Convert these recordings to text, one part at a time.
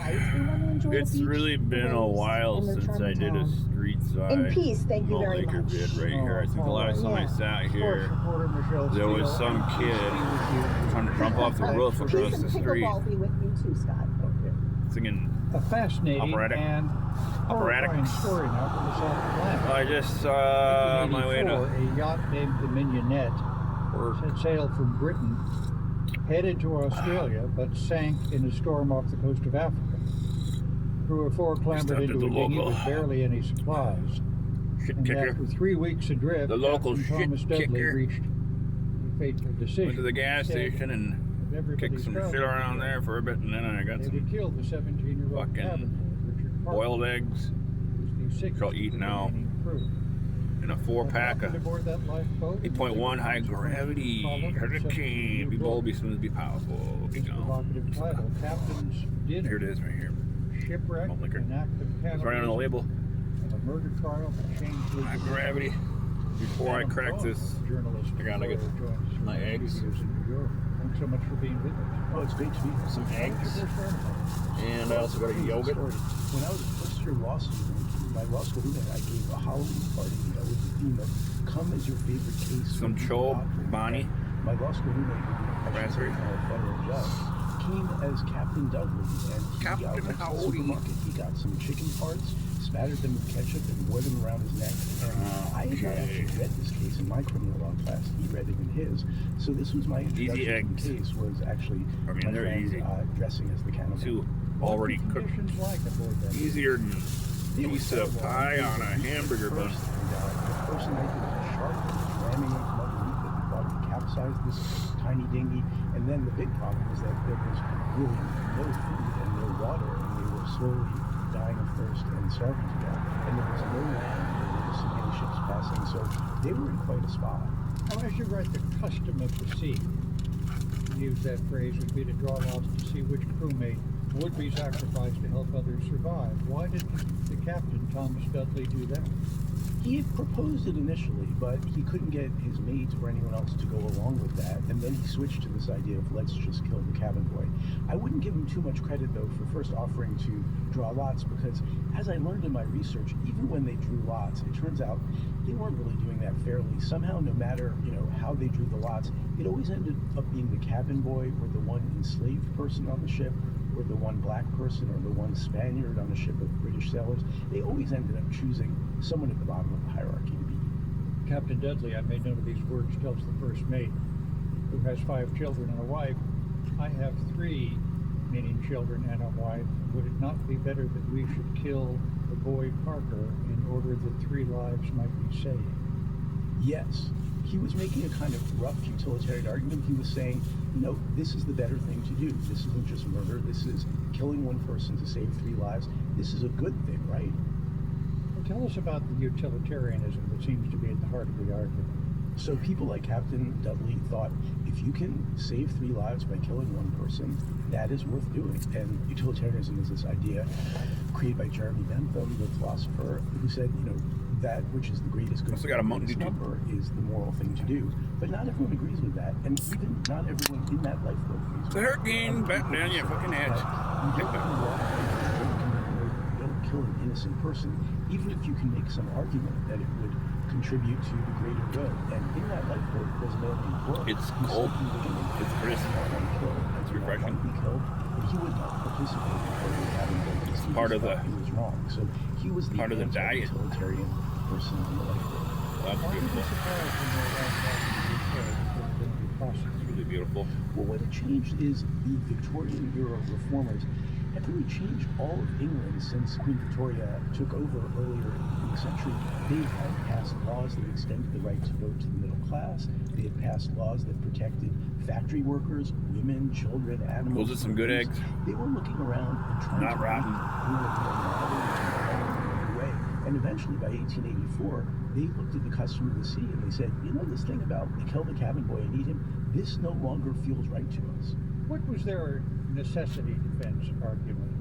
guys, they want to enjoy It's the beach, really been a while since I did a street side in peace. Thank you very Laker much. vid right here. I think the last time I sat here, there was some kid trying to jump off the roof across Peace the and street, pickleball be with you too, Scott. singing A fascinating and horrifying story now from the South Atlantic. I just saw my way to a yacht named the Mignonette had sailed from Britain, headed to Australia, but sank in a storm off the coast of Africa. Crew of 4 clambered into a dinghy with barely any supplies. And after 3 weeks adrift, the local Captain Thomas shit Dudley kicker reached the fateful decision. went to the gas station and kicked some shit around there for a bit, and then I got some killed the 17-year-old fucking boiled eggs. I'll eat now in a 4-pack of 8.1 high gravity hurricane. Be bold, be smooth, be powerful. Be gone. Here it is right here. Shipwreck, an act of It's right on the label. a murder trial that changed High gravity. Before I crack this, I gotta get my eggs. Thanks so much for being with us. Oh, it's great to meet you. Some eggs. And I also got a yogurt. When I was a first year law student, my law school roommate, I gave a Halloween party with the theme of "Come as your favorite case." Some Cho Bonnie. My law school roommate, Raspberry. federal judge, came as Captain Dudley, and he Captain went to the Howdy. supermarket. He got some chicken parts, spattered them with ketchup, and wore them around his neck. And I had not actually read this case in my criminal law class. He read it in his. So this was my introduction to the case. Was actually my friend dressing as the cannibal. Two already cooked. Easier than a piece of pie on a hamburger bun. The person I did was sharp and ramming into underneath it and thought it capsized this tiny dinghy. And then the big problem was that there was really no food and no water, and they were slowly dying of thirst and starving to death. And there was no land, there were just so many ships passing, so they were in quite a spot. Now, as you write the custom of the sea, use that phrase would be to draw lots to see which crewmate would be sacrificed to help others survive. Why did the captain, Thomas Dudley, do that? He had proposed it initially, but he couldn't get his mate or anyone else to go along with that, and then he switched to this idea of let's just kill the cabin boy. I wouldn't give him too much credit, though, for first offering to draw lots, because as I learned in my research, even when they drew lots, it turns out they weren't really doing that fairly. Somehow, no matter how they drew the lots, it always ended up being the cabin boy or the one enslaved person on the ship, or the one black person, or the one Spaniard on a ship of British sailors. They always ended up choosing someone at the bottom of the hierarchy to be. Captain Dudley, I made note of these words, tells the first mate, who has 5 children and a wife, I have 3, meaning children and a wife. Would it not be better that we should kill the boy Parker in order that 3 lives might be saved? Yes. He was making a kind of rough utilitarian argument. He was saying, this is the better thing to do. This isn't just murder. This is killing one person to save 3 lives. This is a good thing, right? Well, tell us about the utilitarianism that seems to be at the heart of the argument. So people like Captain Dudley thought, if you can save 3 lives by killing one person, that is worth doing. And utilitarianism is this idea created by Jeremy Bentham, the philosopher, who said, that which is the greatest good number is the moral thing to do. But not everyone agrees with that, and even not everyone in that lifeboat agrees with that. The hurricane back down your fucking head. You don't kill an innocent person, even if you can make some argument that it would contribute to the greater good. And in that lifeboat, there's no book. It's cold. It's crisp. It's refreshing. He would not participate in having it's part of the. He was wrong. So he was the part of the diet. Utilitarian person in the lifeboat. That's beautiful. It's really beautiful. Well, what had changed is the Victorian era reformers had really changed all of England since Queen Victoria took over earlier in the century. They had passed laws that extended the right to vote to the middle class. They had passed laws that protected factory workers, women, children, animals. Those are some good eggs. They were looking around and trying Not to rotten. way. And eventually, by 1884, they looked at the custom of the sea and they said, this thing about kill the cabin boy and eat him, this no longer feels right to us. What was their necessity defense argument?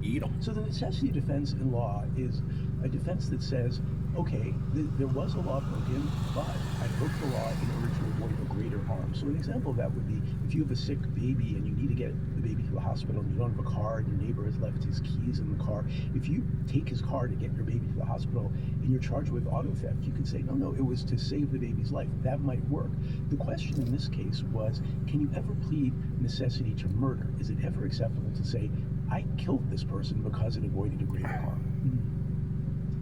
Eat them. So the necessity defense in law is a defense that says okay, there was a law broken, but I broke the law in order to avoid a greater harm. So an example of that would be if you have a sick baby and you need to get the baby to the hospital and you don't have a car and your neighbor has left his keys in the car, if you take his car to get your baby to the hospital and you're charged with auto theft, you could say, no, it was to save the baby's life. That might work. The question in this case was, can you ever plead necessity to murder? Is it ever acceptable to say, I killed this person because it avoided a greater harm?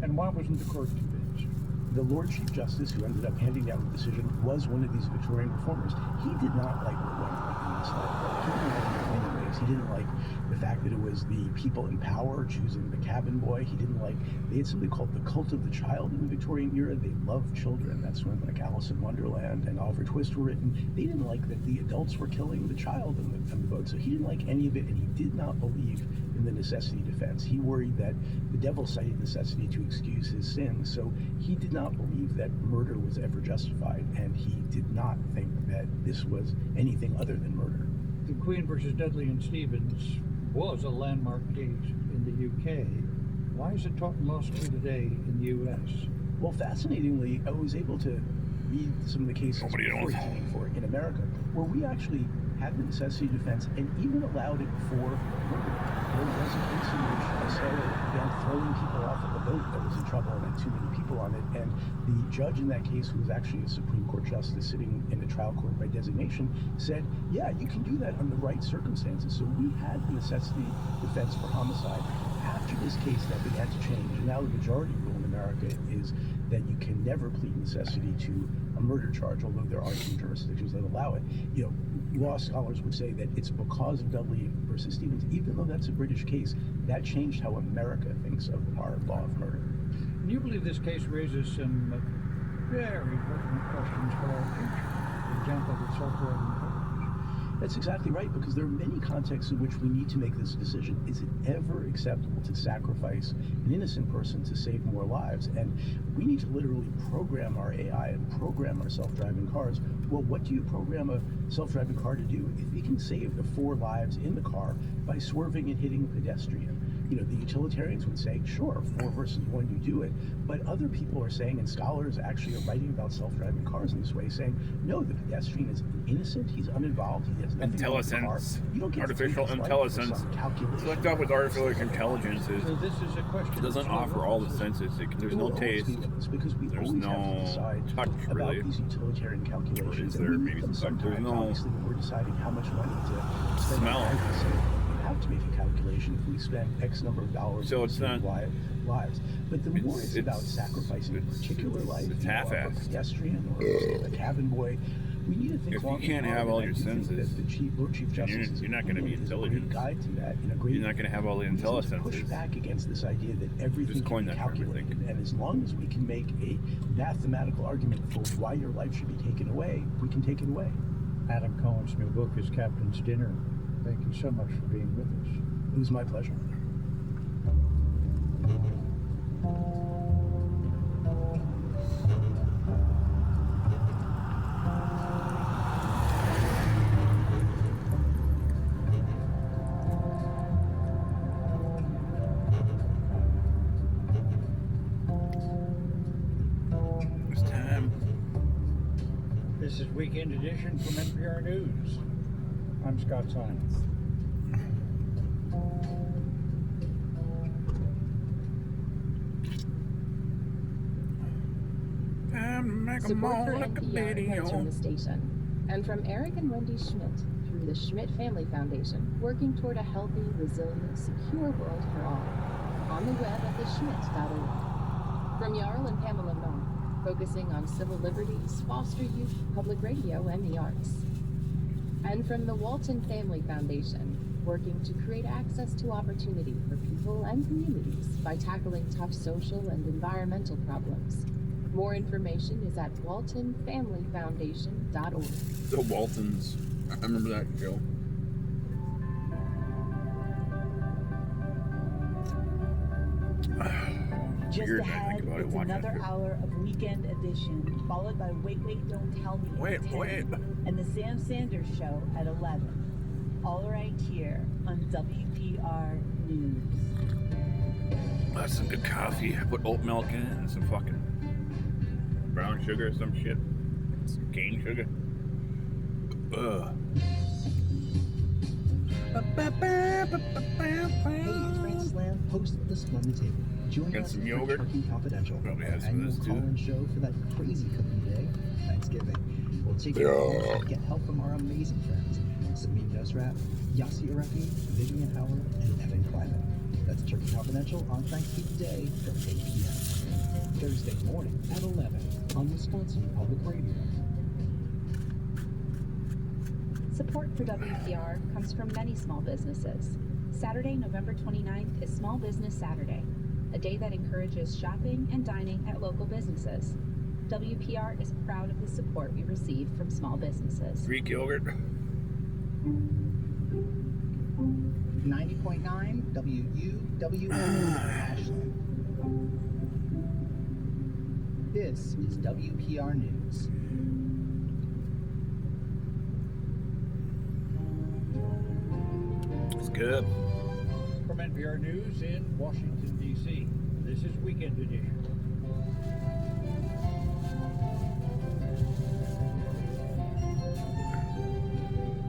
And why wasn't the court convinced? The Lord Chief Justice, who ended up handing down the decision, was one of these Victorian reformers. He did not like what went on in this life. He didn't like it in many ways. He didn't like the fact that it was the people in power choosing the cabin boy. He didn't like, they had something called the cult of the child in the Victorian era. They loved children. That's when like Alice in Wonderland and Oliver Twist were written. They didn't like that the adults were killing the child in the boat. So he didn't like any of it, and he did not believe in the necessity defense. He worried that the devil cited necessity to excuse his sins. So he did not believe that murder was ever justified, and he did not think that this was anything other than murder. The Queen versus Dudley and Stevens was a landmark case in the UK. Why is it taught in law school today in the US? Well, fascinatingly, I was able to read some of the cases before he came for it in America, where we actually had the necessity defense and even allowed it for murder. There was a case in which a sailor began throwing people off of a boat that was in trouble and had too many people on it, and the judge in that case, who was actually a Supreme Court justice sitting in a trial court by designation, said, yeah, you can do that under the right circumstances. So we had the necessity defense for homicide. After this case, that began to change, and now the majority rule in America is that you can never plead necessity to a murder charge, although there are some jurisdictions that allow it. You know, law scholars would say that it's because of Dudley versus Stevens, even though that's a British case, that changed how America thinks of our law of murder. Do you believe this case raises some very pertinent questions for our future? For example, the self-driving cars. That's exactly right, because there are many contexts in which we need to make this decision. Is it ever acceptable to sacrifice an innocent person to save more lives? And we need to literally program our AI and program our self-driving cars. Well, what do you program a self-driving car to do? If it can save the 4 lives in the car by swerving and hitting a pedestrian, you know, the utilitarians would say, sure, 4 versus 1, you do it. But other people are saying, and scholars actually are writing about self-driving cars in this way, saying, no, the pedestrian is innocent, he's uninvolved, he has nothing to do with the car. You don't get Artificial intelligence. Select off with artificial intelligence is, So this is a question. it doesn't offer all the senses. There's no taste. Because we There's always no have to decide touch, about really. these utilitarian calculations. Is there and we maybe make them some touch? There's sometimes, no obviously, when we're deciding how much money to spend. smell. On life, so you have to make a calculation if we spend X number of dollars So on it's saving not- lives. But the more it's about sacrificing a particular life, it's you know, of a half-assed. pedestrian or a cabin boy, we need to think If you long and can't hard, have all and I your do think senses, that the Lord Chief Justice is you're not gonna be a great intelligent. guide to that, and a great You're not going to have all the we need to intellisences. push back against this idea that everything Just coin can be that term, I calculated, think. and as long as we can make a mathematical argument for why your life should be taken away, we can take it away. Adam Cohen's new book is Captain's Dinner. Thank you so much for being with us. It was my pleasure. It's time. This is Weekend Edition from NPR News. I'm Scott Simons. Time to make a Support more for like a NPR video. comes from the station and from Eric and Wendy Schmidt through the Schmidt Family Foundation, working toward a healthy, resilient, secure world for all. On the web at theschmidt.org. From Jarl and Pamela Moe, focusing on civil liberties, foster youth, public radio, and the arts. And from the Walton Family Foundation, working to create access to opportunity for people and communities by tackling tough social and environmental problems. More information is at waltonfamilyfoundation.org. The Waltons. I remember that show. Just Weird, I ahead, think about it, it's watching another it. hour of Weekend Edition, followed by Wait, Don't Tell Me at 10, and the Sam Sanders Show at 11. All right here on WPR News. that's some good coffee. I put oat milk in it and some fucking brown sugar or some shit. Some cane sugar. Ugh. Hey, Francis Lamb, host of the Splendid Table. Join And us some for yogurt. Turkey Confidential, Probably our has some of annual this too. call-in show for that crazy cooking day, Thanksgiving. We'll take your calls and get help from our amazing friends, Samin Nosrat, Yassi Araki, Vivian Howard, and Evan Kleiman. That's Turkey Confidential on Thanksgiving Day from 8 p.m. Thursday morning at 11 on Wisconsin Public Radio. Support for WPR comes from many small businesses. Saturday, November 29th is Small Business Saturday, a day that encourages shopping and dining at local businesses. WPR is proud of the support we receive from small businesses. Greek yogurt. 90.9 WUWM Ashland. This is WPR News. It's good. From NPR News in Washington, D.C., this is Weekend Edition.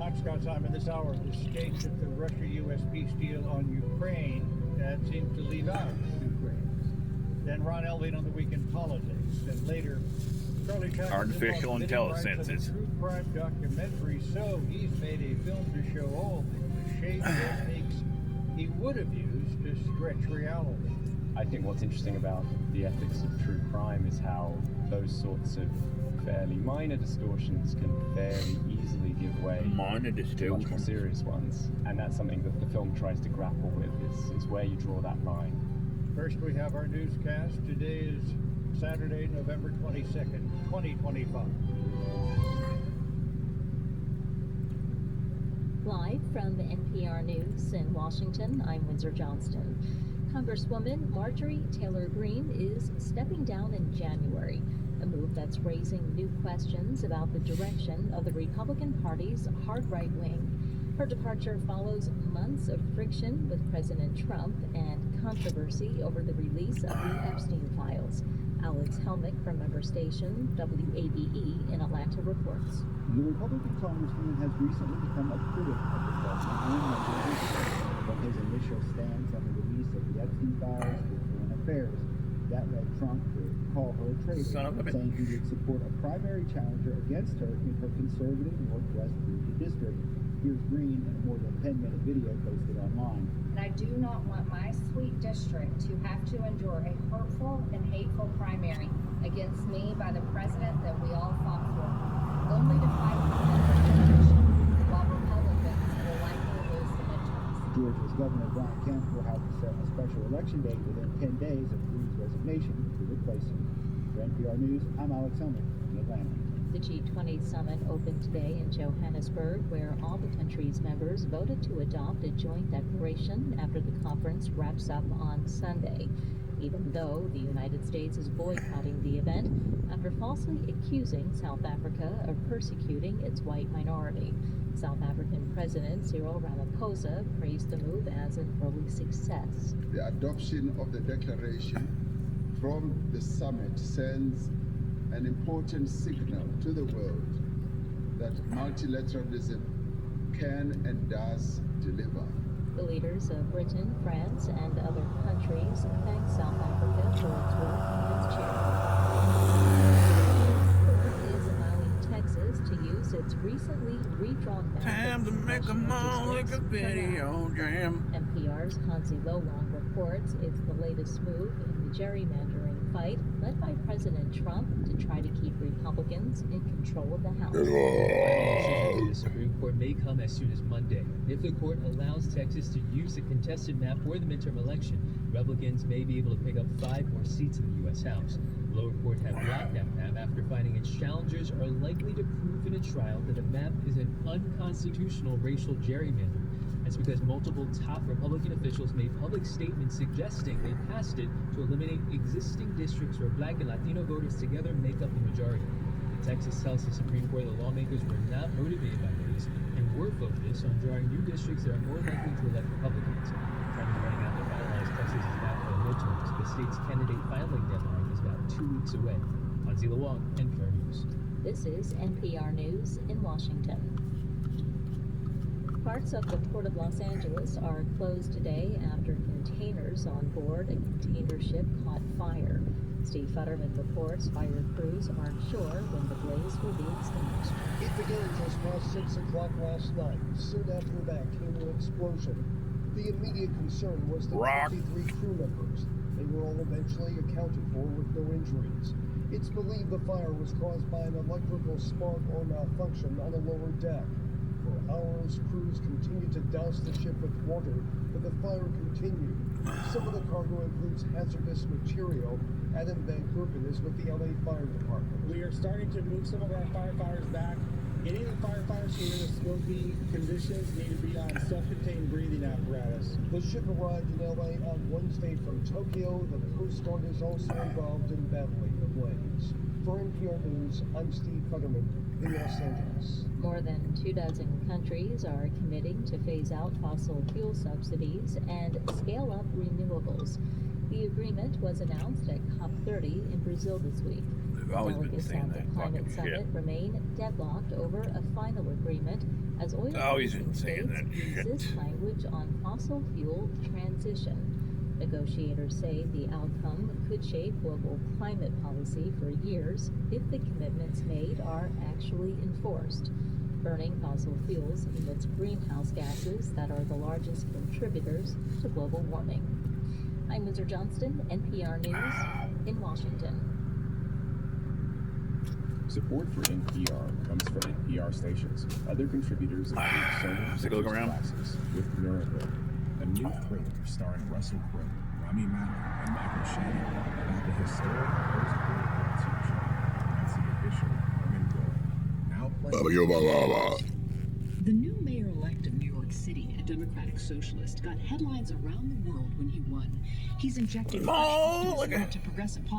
I'm Scott Simon. This hour, the stakes of the Russia-U.S. peace deal on Ukraine that seems to leave out Ukraine. Then Ron Elving on the weekend politics. And later, Charlie Chaplin. Artificial Intellasenses. True crime documentary. So he's made a film to show all the shady techniques he would have used to stretch reality. I think what's interesting about the ethics of true crime is how those sorts of fairly minor distortions can fairly easily give way Minor to much distortions. more serious ones. And that's something that the film tries to grapple with, is where you draw that line. First, we have our newscast. Today is Saturday, November 22nd, 2025. Live from NPR News in Washington, I'm Windsor Johnston. Congresswoman Marjorie Taylor Greene is stepping down in January, a move that's raising new questions about the direction of the Republican Party's hard right wing. Her departure follows months of friction with President Trump and controversy over the release of the Epstein files. Alex Helmick from member station WABE in Atlanta reports. The Republican congressman has recently become a critic of the president and members from his initial stance on the release of the Epstein files with foreign affairs. That led Trump to call her a traitor, saying he would support a primary challenger against her in her conservative Northwest Virginia district. Here's Green in a more than 10-minute video posted online. And I do not want my sweet district to have to endure a hurtful and hateful primary against me by the president that we all fought for, only to fight for election while Republicans will likely lose the midterms. Georgia's Governor Brian Kemp will have to set a special election date within 10 days of Green's resignation to replace him. For NPR News, I'm Alex Helmick in Atlanta. The G20 summit opened today in Johannesburg, where all the country's members voted to adopt a joint declaration after the conference wraps up on Sunday, even though the United States is boycotting the event after falsely accusing South Africa of persecuting its white minority. South African President Cyril Ramaphosa praised the move as an early success. The adoption of the declaration from the summit sends an important signal to the world that multilateralism can and does deliver. The leaders of Britain, France, and other countries thank South Africa for its work and its charity. Is allowing Texas to use its recently redrawn map. Time to make them all like a video jam. NPR's Hansi Lowong reports it's the latest move in the gerrymandering fight led by President Trump to try to keep Republicans in control of the House. The Supreme Court may come as soon as Monday. If the court allows Texas to use the contested map for the midterm election, Republicans may be able to pick up 5 more seats in the U.S. House. The lower court had blocked that map after finding its challengers are likely to prove in a trial that the map is an unconstitutional racial gerrymander. That's because multiple top Republican officials made public statements suggesting they passed it to eliminate existing districts where Black and Latino voters together make up the majority. The Texas tells the Supreme Court the lawmakers were not motivated by race and were focused on drawing new districts that are more likely to elect Republicans. Time is running out to finalize Texas's map for the midterms. state's candidate filing deadline is about 2 weeks away. Hansi Lawang, NPR News. This is NPR News in Washington. Parts of the Port of Los Angeles are closed today after containers on board a container ship caught fire. Steve Futterman reports fire crews aren't sure when the blaze will be extinguished. It began just past 6 o'clock last night. Soon after that came an explosion. The immediate concern was the 53 crew members. They were all eventually accounted for with no injuries. It's believed the fire was caused by an electrical spark or malfunction on the lower deck. For hours, crews continued to douse the ship with water, but the fire continued. Some of the cargo includes hazardous material. Adam Van Kerpen is with the LA Fire Department. We are starting to move some of our firefighters back. Any of the firefighters who are in smoky conditions need to be on self-contained breathing apparatus. The ship arrived in LA on Wednesday from Tokyo. The Coast Guard is also involved in battling the blaze. For NPR News, I'm Steve Futterman in Los Angeles. More than 24 countries are committing to phase out fossil fuel subsidies and scale up renewables. The agreement was announced at COP30 in Brazil this week. Delegates at the climate summit remain deadlocked over a final agreement as oil states resist language on fossil fuel transition. Negotiators say the outcome could shape global climate policy for years if the commitments made are actually enforced. Burning fossil fuels emits greenhouse gases that are the largest contributors to global warming. I'm Windsor Johnston, NPR News in Washington. Support for NPR comes from NPR stations. Other contributors include Solar Glasses with Nuremberg, a new thriller starring Russell Crowe, Rami Malek, and Michael Shannon about the historic post-war show. That's the official Herman Goring. Now playing. The new mayor-elect of New York City, a Democratic socialist, got headlines around the world when he won. He's injected fresh optimism into progressive politics.